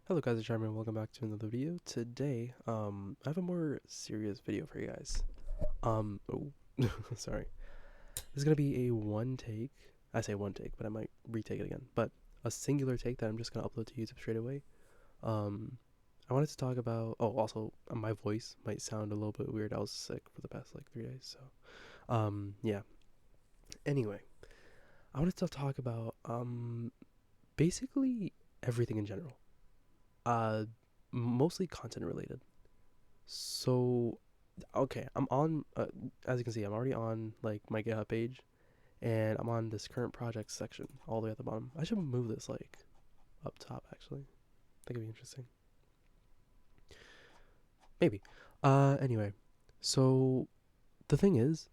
Hello guys, it's Charmin. Welcome back to another video. Today, I have a more serious video for you guys. Oh, sorry. This is gonna be a one take. I say one take, but I might retake it again. But a singular take that I'm just gonna upload to YouTube straight away. Um, I wanted to talk about. Oh, also, my voice might sound a little bit weird. I was sick for the past like 3 days, so yeah. Anyway, I wanted to talk about basically everything in general. Uh, Mostly content related. So, okay, I'm on. As you can see, I'm already on like my GitHub page, and I'm on this current project section all the way at the bottom. I should move this like up top. Actually, I think it'd be interesting. Maybe. Anyway, so the thing is,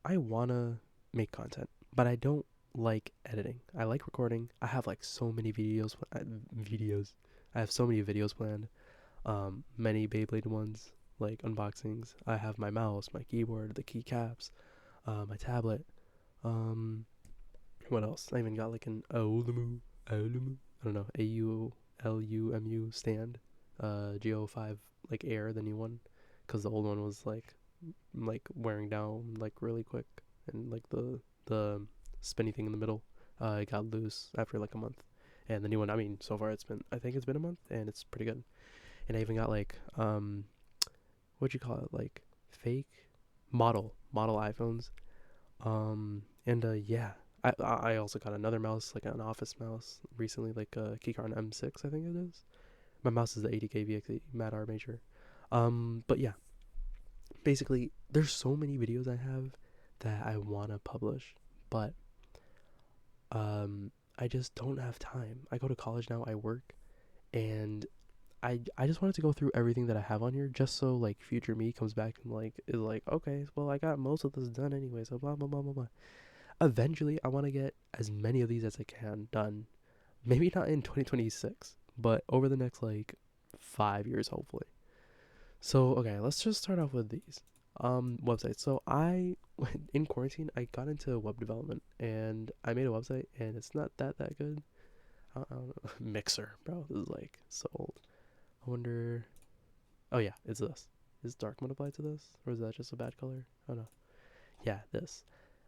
I wanna make content, but I don't like editing. I like recording. I have like so many videos. I have so many videos planned. Many Beyblade ones, like unboxings. I have my mouse, my keyboard, the keycaps, my tablet. Um, what else? I even got like an Aulumu, I don't know, AULUMU stand. Go5 like Air, the new one, because the old one was like wearing down like really quick, and like the spinny thing in the middle, it got loose after like a month. And the new one, I mean, so far I think it's been a month, and it's pretty good. And I even got like what'd you call it, like fake model iPhones. And yeah, I also got another mouse, like an office mouse recently, like a Keychron M6, I think it is. My mouse is the 80K VX Mad R Major. But yeah, basically there's so many videos I have that I want to publish, but um I just don't have time. I go to college now, I work, and I just wanted to go through everything that I have on here, just so like future me comes back and like is like, okay, well I got most of this done anyway, so blah blah blah blah blah. Eventually I want to get as many of these as I can done. Maybe not in 2026, but over the next like 5 years hopefully. So okay, let's just start off with these websites. So I in quarantine I got into web development, and I made a website, and it's not that good. I don't know. Mixer, bro. This is like so old. I wonder. Oh yeah, it's this. Is dark mode applied to this, or is that just a bad color? Oh no. Yeah, this.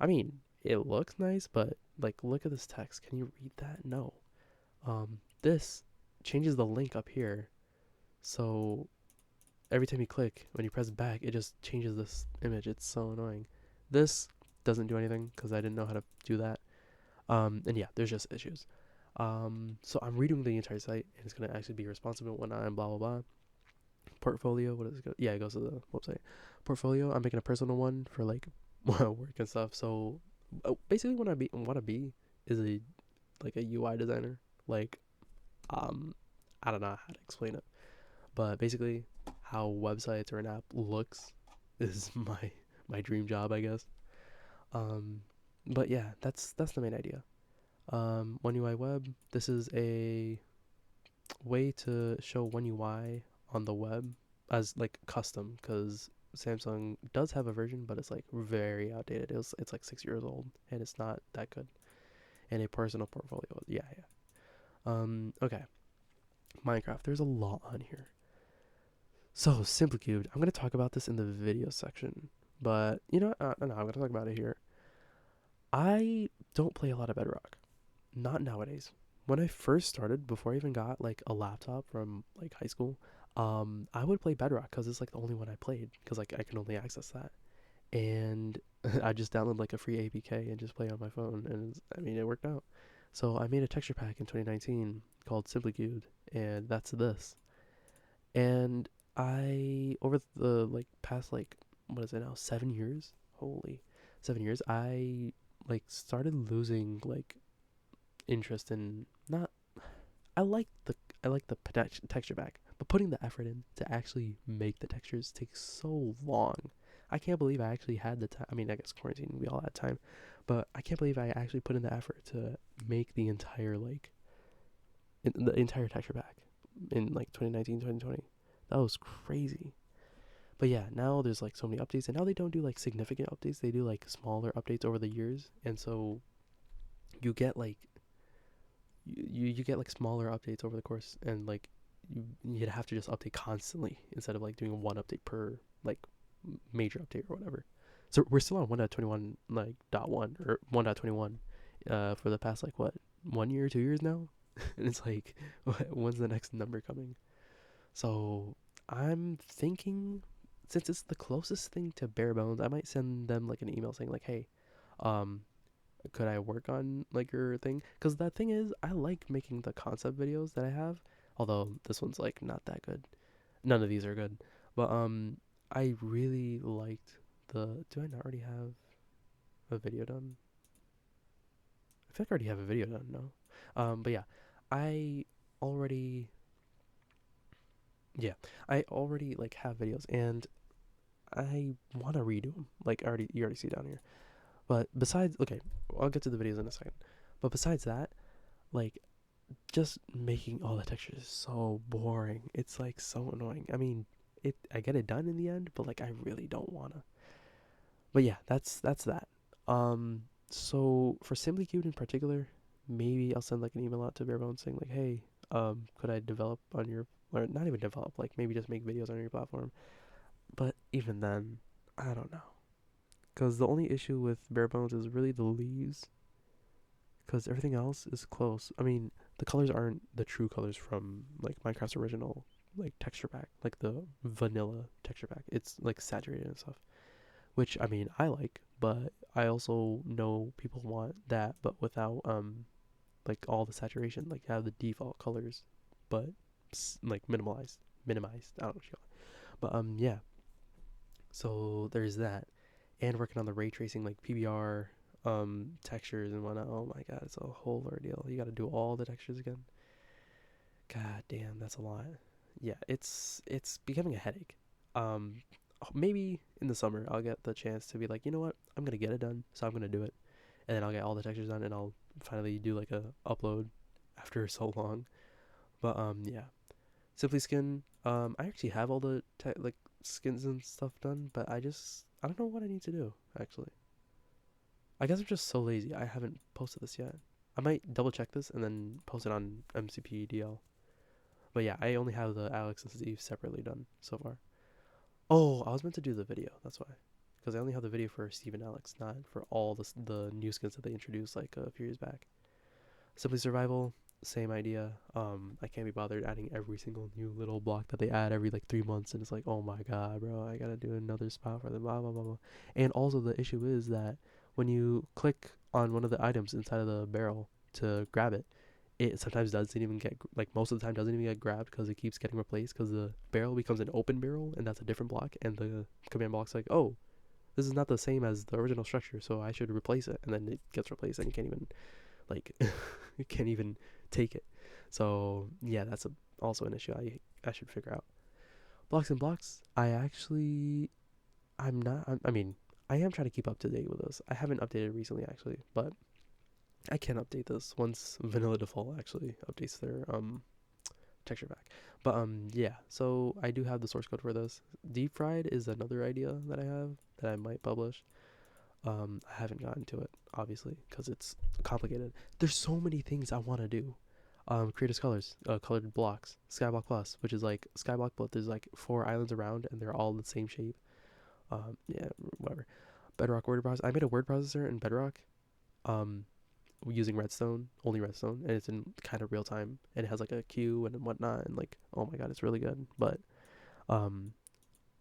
I mean, it looks nice, but like, look at this text. Can you read that? No. This changes the link up here, so every time you click, when you press back, it just changes this image. It's so annoying. This doesn't do anything because I didn't know how to do that. And yeah, there's just issues. So I'm redoing the entire site, and it's gonna actually be responsive when I'm blah blah blah. Portfolio, what does it go? Yeah, it goes to the website. Portfolio, I'm making a personal one for like work and stuff. So basically, what I be is a like a UI designer. Like um, I don't know how to explain it, but basically, how websites or an app looks is my dream job, I guess. Um, but yeah, that's the main idea. One UI web. This is a way to show One UI on the web as like custom, because Samsung does have a version, but it's like very outdated. It's like 6 years old, and it's not that good. And a personal portfolio. Yeah, yeah. Okay. Minecraft. There's a lot on here. So Simply Cubed. I'm gonna talk about this in the video section, but you know, no, I'm gonna talk about it here. I don't play a lot of Bedrock. Not nowadays. When I first started, before I even got like a laptop from like high school, I would play Bedrock because it's like the only one I played, because like I can only access that. And I just download like a free APK and just play on my phone, and I mean it worked out. So I made a texture pack in 2019 called Simply Cubed, and that's this. And I over the like past like, what is it now, 7 years? Holy, 7 years! I like started losing like interest in not. I like the I like the texture pack, but putting the effort in to actually make the textures takes so long. I can't believe I actually had the time. I mean, I guess quarantine, we all had time, but I can't believe I actually put in the effort to make the entire the entire texture pack in like 2019, 2020. That was crazy. But yeah, now there's like so many updates, and now they don't do like significant updates. They do like smaller updates over the years, and so you get like you get like smaller updates over the course, and like you'd have to just update constantly instead of like doing one update per like major update or whatever. So we're still on 1.21 like dot one or 1.21 for the past like what 1 year, 2 years now, and it's like when's the next number coming? So I'm thinking since it's the closest thing to bare bones, I might send them like an email saying like, hey, um, could I work on like your thing? Because the thing is, I like making the concept videos that I have. Although this one's like not that good. None of these are good. But I really liked the. Do I not already have a video done? I feel like I already have a video done. No. But yeah, I already. Yeah, I already like have videos and I want to redo them. Like already, you already see down here. But besides, okay, I'll get to the videos in a second. But besides that, like just making all the textures is so boring. It's like so annoying. I mean, I get it done in the end, but like I really don't wanna. But yeah, that's that. Um, so for Simply Cubed in particular, maybe I'll send like an email out to Barebones saying like, hey, could I develop on your or not even develop, like maybe just make videos on your platform. But even then, I don't know. Because the only issue with Barebones is really the leaves because everything else is close. I mean, the colors aren't the true colors from like Minecraft's original like texture pack, like the vanilla texture pack. It's like saturated and stuff, which I mean I like, but I also know people want that, but without like all the saturation, like have the default colors, but like minimized. I don't know what you call it, but yeah. So there's that, and working on the ray tracing, like PBR, textures and whatnot. Oh my god, it's a whole ordeal. You got to do all the textures again. God damn, that's a lot. Yeah, it's becoming a headache. Um, maybe in the summer I'll get the chance to be like, you know what, I'm gonna get it done, so I'm gonna do it, and then I'll get all the textures done, and I'll finally do like a upload after so long. But yeah, Simply Skin. I actually have all the like skins and stuff done, but I don't know what I need to do actually. I guess I'm just so lazy. I haven't posted this yet. I might double check this and then post it on MCPDL. But yeah, I only have the Alex and Steve separately done so far. Oh, I was meant to do the video. That's why. Because I only have the video for Steve and Alex, not for all the new skins that they introduced like a few years back. Simply Survival, same idea. I can't be bothered adding every single new little block that they add every like 3 months, and it's like, oh my god, bro, I gotta do another spot for them, blah blah blah blah. And also the issue is that when you click on one of the items inside of the barrel to grab it, it sometimes doesn't even get like most of the time doesn't even get grabbed because it keeps getting replaced because the barrel becomes an open barrel and that's a different block, and the command block's like, oh, this is not the same as the original structure, so I should replace it, and then it gets replaced and you can't even like you can't even take it. So yeah, that's also an issue I should figure out. Blocks and blocks. I'm not. I mean, I am trying to keep up to date with this. I haven't updated recently actually, but I can update this once Vanilla Default actually updates their texture pack. But yeah, so I do have the source code for this. Deep fried is another idea that I have that I might publish. I haven't gotten to it obviously because it's complicated. There's so many things I want to do. Creators colors, colored blocks, Skyblock Plus, which is like Skyblock, but there's like 4 islands around and they're all the same shape. Yeah, whatever. Bedrock word processor. I made a word processor in Bedrock. Um, using Redstone, only Redstone, and it's in kind of real time, and it has like a queue and whatnot, and like, oh my god, it's really good. But um,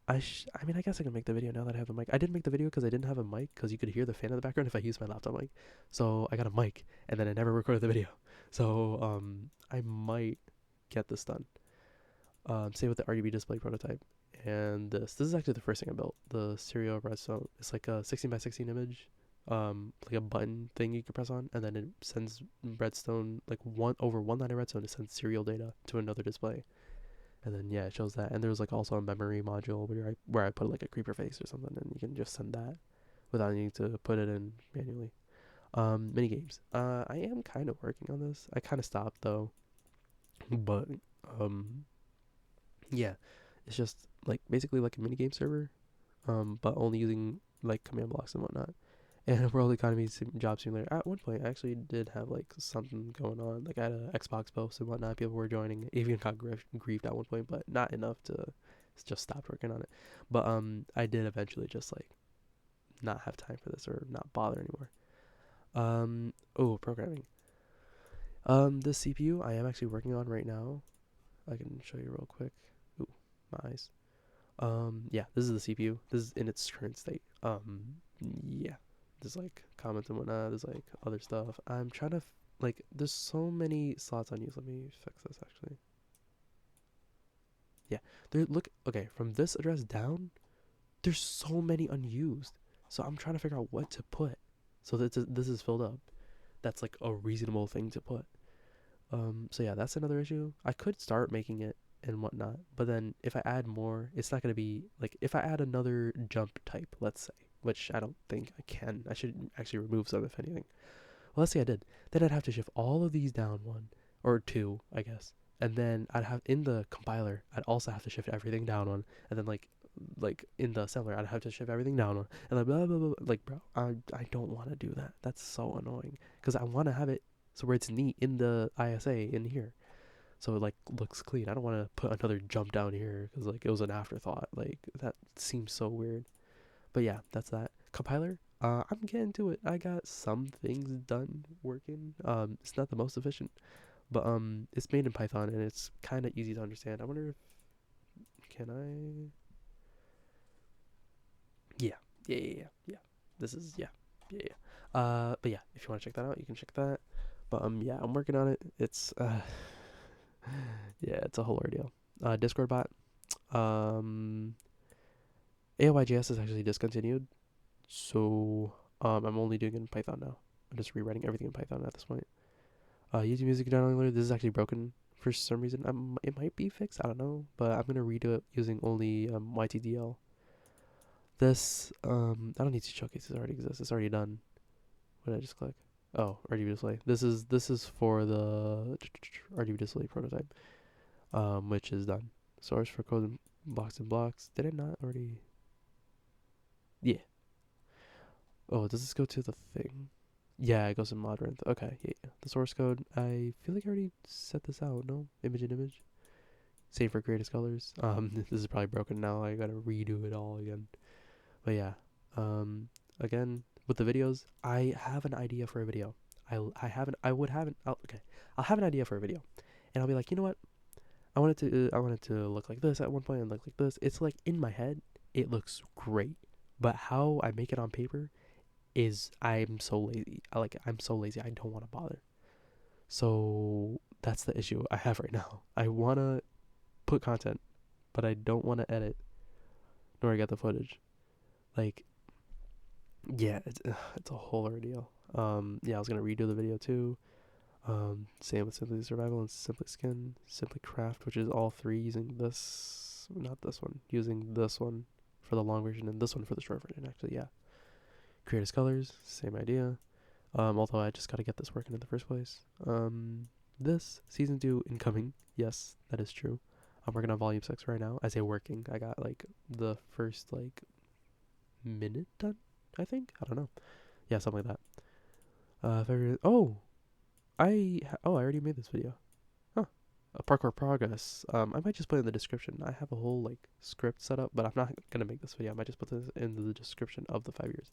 I mean, I guess I can make the video now that I have a mic. I didn't make the video because I didn't have a mic because you could hear the fan in the background if I used my laptop mic. So I got a mic, and then I never recorded the video. So I might get this done. Same with the RGB display prototype. And this is actually the first thing I built. The serial redstone. It's like a 16 by 16 image, like a button thing you can press on, and then it sends redstone like one line of redstone. It sends serial data to another display, and then yeah, it shows that. And there's like also a memory module where I put like a creeper face or something, and you can just send that without needing to put it in manually. Mini games. I am kind of working on this. I kind of stopped though, but um, yeah, it's just like basically like a mini game server, but only using like command blocks and whatnot. And World Economy Job Simulator. At one point, I actually did have like something going on. Like I had an Xbox post and whatnot. People were joining. Even got griefed at one point, but not enough to just stop working on it. But I did eventually just like not have time for this or not bother anymore. Oh, programming. This CPU I am actually working on right now. I can show you real quick. Ooh, my eyes. Yeah, this is the CPU. This is in its current state. Yeah, there's like comments and whatnot. There's like other stuff. I'm trying to like. There's so many slots unused. Let me fix this actually. Yeah, there. Look. Okay, from this address down, there's so many unused. So I'm trying to figure out what to put. So that this is filled up. That's like a reasonable thing to put. So yeah, that's another issue. I could start making it and whatnot, but then if I add more, it's not gonna be like if I add another jump type, let's say, which I don't think I can. I should actually remove some if anything. Well, let's say I did. Then I'd have to shift all of these down one or two, I guess, and then I'd have in the compiler, I'd also have to shift everything down one, and then like in the assembler, I'd have to shift everything down one, and like blah blah blah. Like, bro, I don't want to do that. That's so annoying because I want to have it so where it's neat in the ISA in here, so it like looks clean. I don't want to put another jump down here because like it was an afterthought. Like that seems so weird. But yeah, that's that. Compiler, I'm getting to it. I got some things done working. It's not the most efficient, but it's made in Python and it's kind of easy to understand. I wonder if can I? Yeah, yeah. This is yeah, yeah. But yeah, if you want to check that out, you can check that. But yeah, I'm working on it. It's yeah, it's a whole ordeal. Discord bot. Um, AOYJS is actually discontinued, so I'm only doing it in Python now. I'm just rewriting everything in Python at this point. YouTube Music Downloader. This is actually broken for some reason. It might be fixed. I don't know, but I'm gonna redo it using only YTDL. This I don't need to showcase. This already exists. It's already done. What did I just click? Oh, RGB display. This is for the RGB display prototype, which is done. Source for code and blocks. Did it not already? Yeah. Oh, does this go to the thing? Yeah, it goes in Modrinth. Okay, yeah. The source code. I feel like I already set this out. No, image and image. Same for greatest colors. This is probably broken now. I gotta redo it all again. But yeah. Um, again with the videos, I have an idea for a video. I haven't. I would have an. Okay, I'll have an idea for a video, and I'll be like, you know what? I want it to look like this at one point and look like this. It's like in my head, it looks great, but how I make it on paper is I'm so lazy. I'm so lazy. I don't want to bother. So that's the issue I have right now. I want to put content, but I don't want to edit nor get the footage. Like, yeah, it's a whole ordeal. Yeah, I was gonna redo the video too. Same with Simply Survival and Simply Skin, Simply Craft, which is all three using this, not this one, using this one for the long version and this one for the short version. Actually, yeah. Creators Colors, same idea. Although I just gotta get this working in the first place. This season 2 incoming. Yes, that is true. I'm working on volume 6 right now. I say working. I got like the first like minute done. I think. I don't know. Yeah, something like that. I already made this video. Huh. Parkour progress. I might just put it in the description. I have a whole like script set up, but I'm not gonna make this video. I might just put this in the description of the 5 years.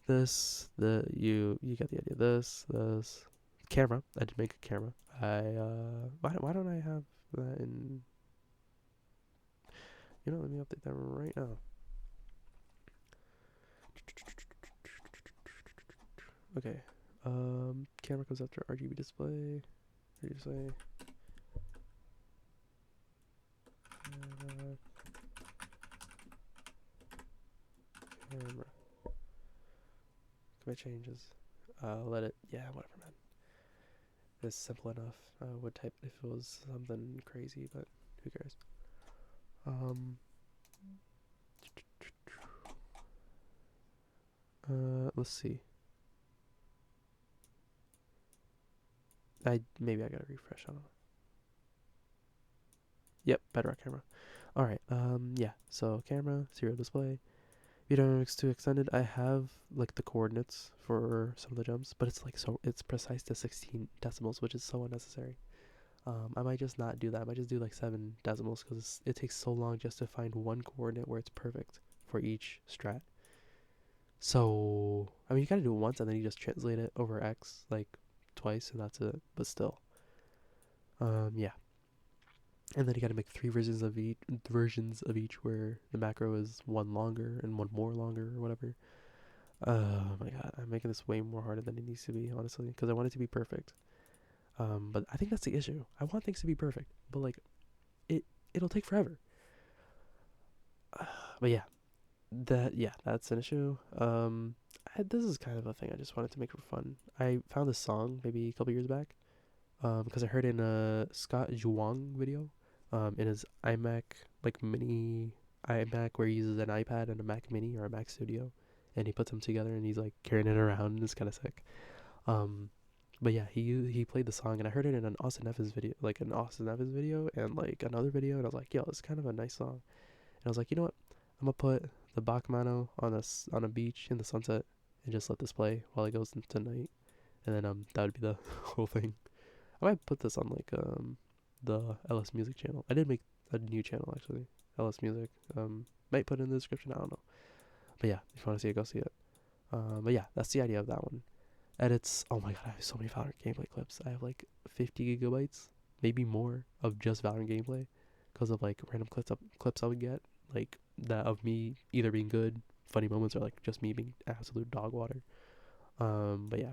You get the idea. This camera. I did make a camera. Why don't I have that in? Let me update that right now. Okay. Camera comes after RGB display. Camera. Camera. Commit changes. Let it. Yeah, whatever, man. It's simple enough. I would type if it was something crazy, but who cares? Let's see. Maybe I gotta refresh. I don't know. Yep, Bedrock camera. All right. Yeah. So camera, serial display. Dynamics 2 extended, I have like the coordinates for some of the jumps, but it's like so it's precise to 16 decimals, which is so unnecessary. I might just not do that. I might just do like 7 decimals because it takes so long just to find one coordinate where it's perfect for each strat. So, I mean, you gotta do it once and then you just translate it over X like twice and that's it. But still, yeah. And then you gotta make 3 versions of each where the macro is one longer and one more longer or whatever. Oh my god, I'm making this way more harder than it needs to be, honestly, because I want it to be perfect. But I think that's the issue. I want things to be perfect, but like it'll take forever. But that's an issue. This is kind of a thing I just wanted to make for fun. I found this song maybe a couple years back, because I heard in a Scott Zhuang video, in his iMac like mini iMac where he uses an iPad and a Mac Mini or a Mac Studio, and he puts them together and he's like carrying it around and it's kind of sick. Um, but yeah, he played the song and I heard it in an Austin Evans video, and like another video, and I was like, yo, it's kind of a nice song. And I was like, you know what? I'm gonna put the Bachmano on a beach in the sunset and just let this play while it goes into night, and then that would be the whole thing. I might put this on like the LS Music channel. I did make a new channel actually, LS Music. Might put it in the description. I don't know, but yeah, if you want to see it, go see it. But yeah, that's the idea of that one. And it's, oh my god, I have so many Valorant gameplay clips. I have like 50 gigabytes, maybe more, of just Valorant gameplay, because of like random clips I would get, like that of me either being good, funny moments, or like just me being absolute dog water. But yeah,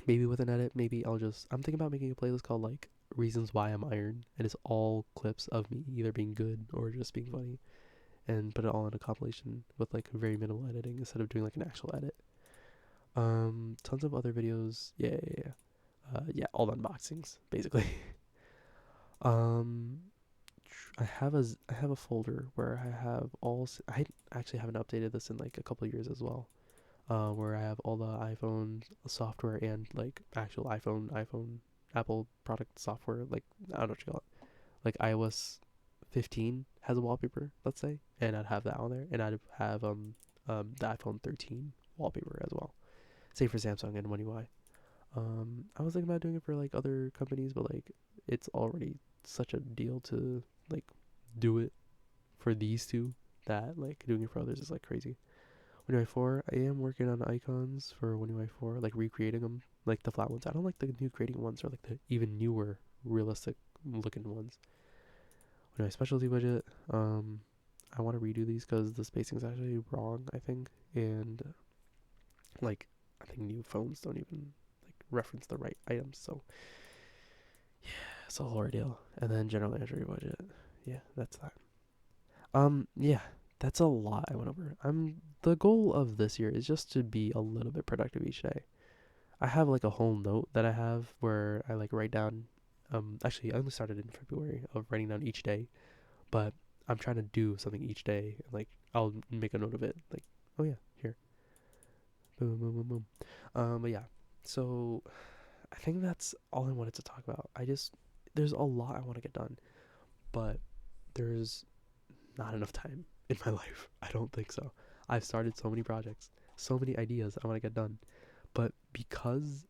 maybe with an edit, maybe I'm thinking about making a playlist called like Reasons Why I'm Iron, and it's all clips of me either being good or just being funny, and put it all in a compilation with like very minimal editing instead of doing like an actual edit. Tons of other videos. Yeah, all unboxings basically. um, I have a folder where I have I actually haven't updated this in like a couple of years as well. Where I have all the iPhone software and like actual iPhone Apple product software. Like I don't know what you call it. Like iOS 15 has a wallpaper, let's say, and I'd have that on there, and I'd have the iPhone 13 wallpaper as well. Same for Samsung and One UI. I was thinking about doing it for like other companies, but like it's already such a deal to like do it for these two that like doing it for others is like crazy. One UI 4, I am working on icons for One UI 4, like recreating them, like the flat ones. I don't like the new creating ones or like the even newer realistic looking ones. One UI specialty budget, I want to redo these because the spacing is actually wrong, I think, and like I think new phones don't even like reference the right items, so it's a whole ordeal. And then general entry budget. Yeah, that's that. Yeah, that's a lot I went over. The goal of this year is just to be a little bit productive each day. I have like a whole note that I have where I like write down. Actually, I only started in February of writing down each day, but I'm trying to do something each day. And like I'll make a note of it. Like, oh yeah, here, boom, boom, boom, boom. But yeah, so I think that's all I wanted to talk about. There's a lot I want to get done, but there's not enough time in my life. I don't think so. I've started so many projects, so many ideas I want to get done, but because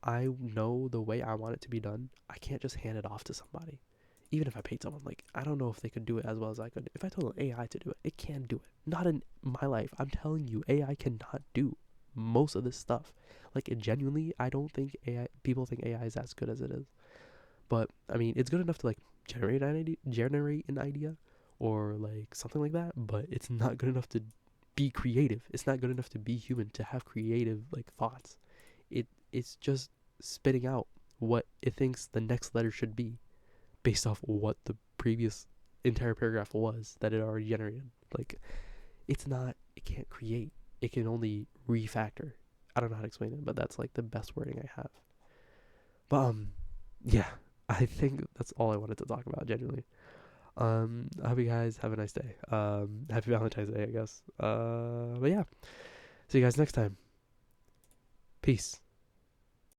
I know the way I want it to be done, I can't just hand it off to somebody. Even if I paid someone, like I don't know if they could do it as well as I could. If I told an AI to do it, it can do it. Not in my life. I'm telling you, AI cannot do most of this stuff. Like genuinely, I don't think AI people think AI is as good as it is. But I mean, it's good enough to like generate an idea, or like something like that. But it's not good enough to be creative. It's not good enough to be human to have creative like thoughts. It's just spitting out what it thinks the next letter should be based off what the previous entire paragraph was that it already generated. Like it's not. It can't create. It can only refactor. I don't know how to explain it, but that's like the best wording I have. But yeah, I think that's all I wanted to talk about. Genuinely. I hope you guys have a nice day. Happy Valentine's Day, I guess. But yeah, see you guys next time. Peace.